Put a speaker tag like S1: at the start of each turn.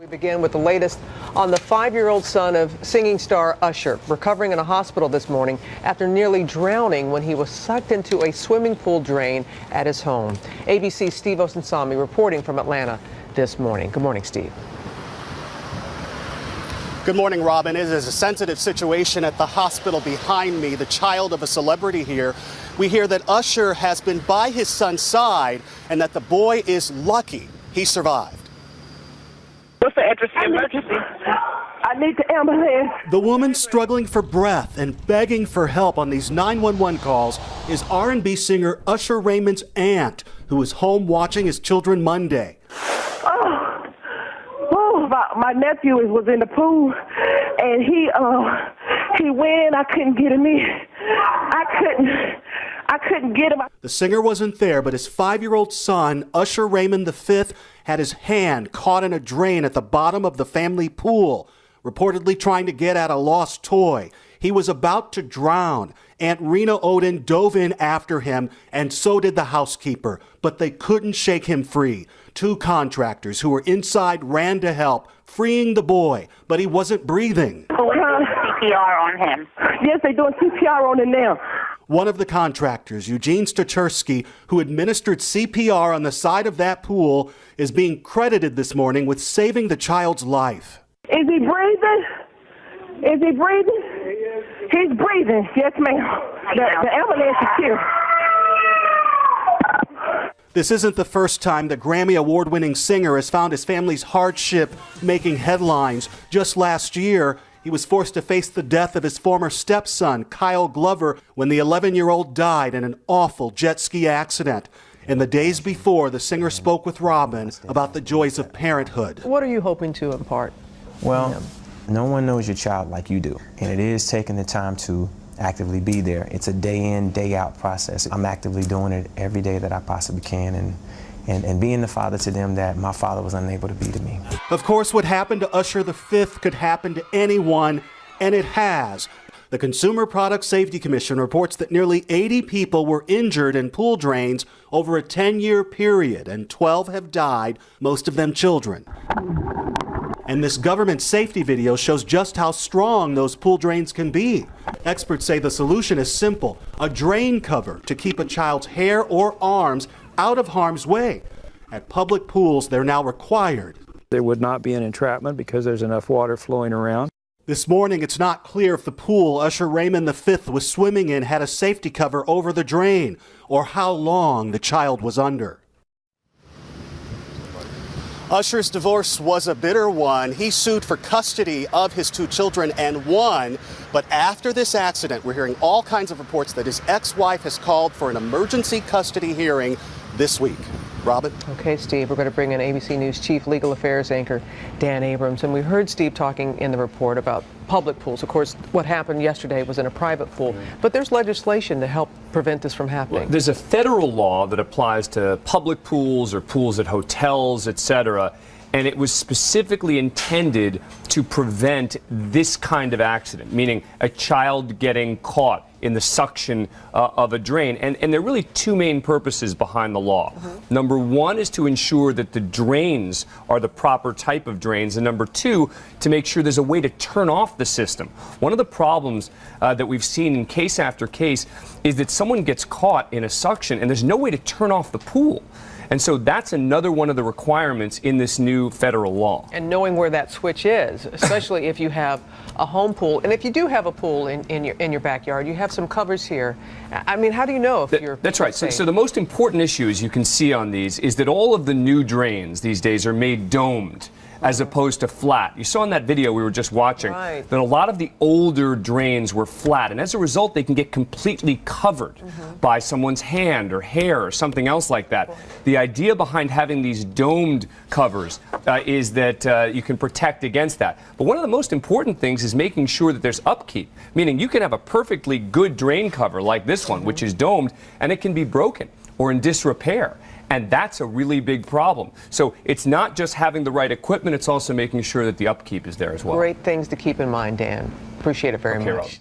S1: We begin with the latest on the 5-year-old son of singing star Usher, recovering in a hospital this morning after nearly drowning when he was sucked into a swimming pool drain at his home. ABC's Steve Osunsami reporting from Atlanta this morning. Good morning, Steve.
S2: Good morning, Robin. It is a sensitive situation at the hospital behind me. The child of a celebrity here. We hear that Usher has been by his son's side and that the boy is lucky he survived.
S3: What's the address of the emergency? I need the ambulance.
S2: The woman struggling for breath and begging for help on these 911 calls is R&B singer Usher Raymond's aunt, who was home watching his children Monday.
S3: My nephew was in the pool, and he went in. I couldn't get him in. I couldn't get him.
S2: The singer wasn't there, but his 5-year-old son, Usher Raymond V, had his hand caught in a drain at the bottom of the family pool, reportedly trying to get at a lost toy. He was about to drown. Aunt Rena Odin dove in after him, and so did the housekeeper, but they couldn't shake him free. 2 contractors who were inside ran to help, freeing the boy, but he wasn't breathing.
S3: Doing CPR on him. Yes, they're doing CPR on him now.
S2: One of the contractors, Eugene Statursky, who administered CPR on the side of that pool, is being credited this morning with saving the child's life.
S3: Is he breathing? Is he breathing? He's breathing. Yes, ma'am. The ambulance is here.
S2: This isn't the first time the Grammy Award-winning singer has found his family's hardship making headlines. Just last year, he was forced to face the death of his former stepson, Kyle Glover, when the 11-year-old died in an awful jet ski accident. In the days before, the singer spoke with Robin about the joys of parenthood.
S1: What are you hoping to impart?
S4: Well, no one knows your child like you do, and it is taking the time to actively be there. It's a day in, day out process. I'm actively doing it every day that I possibly can, and being the father to them that my father was unable to be to me.
S2: Of course, what happened to Usher V could happen to anyone, and it has. The Consumer Product Safety Commission reports that nearly 80 people were injured in pool drains over a 10-year period, and 12 have died, most of them children. And this government safety video shows just how strong those pool drains can be. Experts say the solution is simple: a drain cover to keep a child's hair or arms out of harm's way. At public pools, they're now required.
S5: There would not be an entrapment because there's enough water flowing around.
S2: This morning, it's not clear if the pool Usher Raymond V was swimming in had a safety cover over the drain, or how long the child was under. Usher's divorce was a bitter one. He sued for custody of his 2 children and won. But after this accident, we're hearing all kinds of reports that his ex-wife has called for an emergency custody hearing this week. Robin?
S1: Okay, Steve, we're going to bring in ABC News Chief Legal Affairs anchor Dan Abrams. And we heard Steve talking in the report about public pools. Of course, what happened yesterday was in a private pool. But there's legislation to help prevent this from happening.
S6: Well, there's a federal law that applies to public pools or pools at hotels, etc. And it was specifically intended to prevent this kind of accident, meaning a child getting caught in the suction of a drain. And there are really 2 main purposes behind the law. Number 1 is to ensure that the drains are the proper type of drains. And number 2, to make sure there's a way to turn off the system. One of the problems that we've seen in case after case is that someone gets caught in a suction and there's no way to turn off the pool. And so that's another one of the requirements in this new federal law.
S1: And knowing where that switch is, especially if you have a home pool. And if you do have a pool in your backyard, you have some covers here. I mean, how do you know if you're
S6: That's right.
S1: safe?
S6: So the most important issue, as you can see on these, is that all of the new drains these days are made domed as opposed to flat. You saw in that video we were just watching that a lot of the older drains were flat, and as a result they can get completely covered by someone's hand or hair or something else like that. The idea behind having these domed covers is that you can protect against that. But one of the most important things is making sure that there's upkeep, meaning you can have a perfectly good drain cover like this one, which is domed, and it can be broken or in disrepair. And that's a really big problem. So it's not just having the right equipment, it's also making sure that the upkeep is there as well.
S1: Great things to keep in mind, Dan. Appreciate it very much.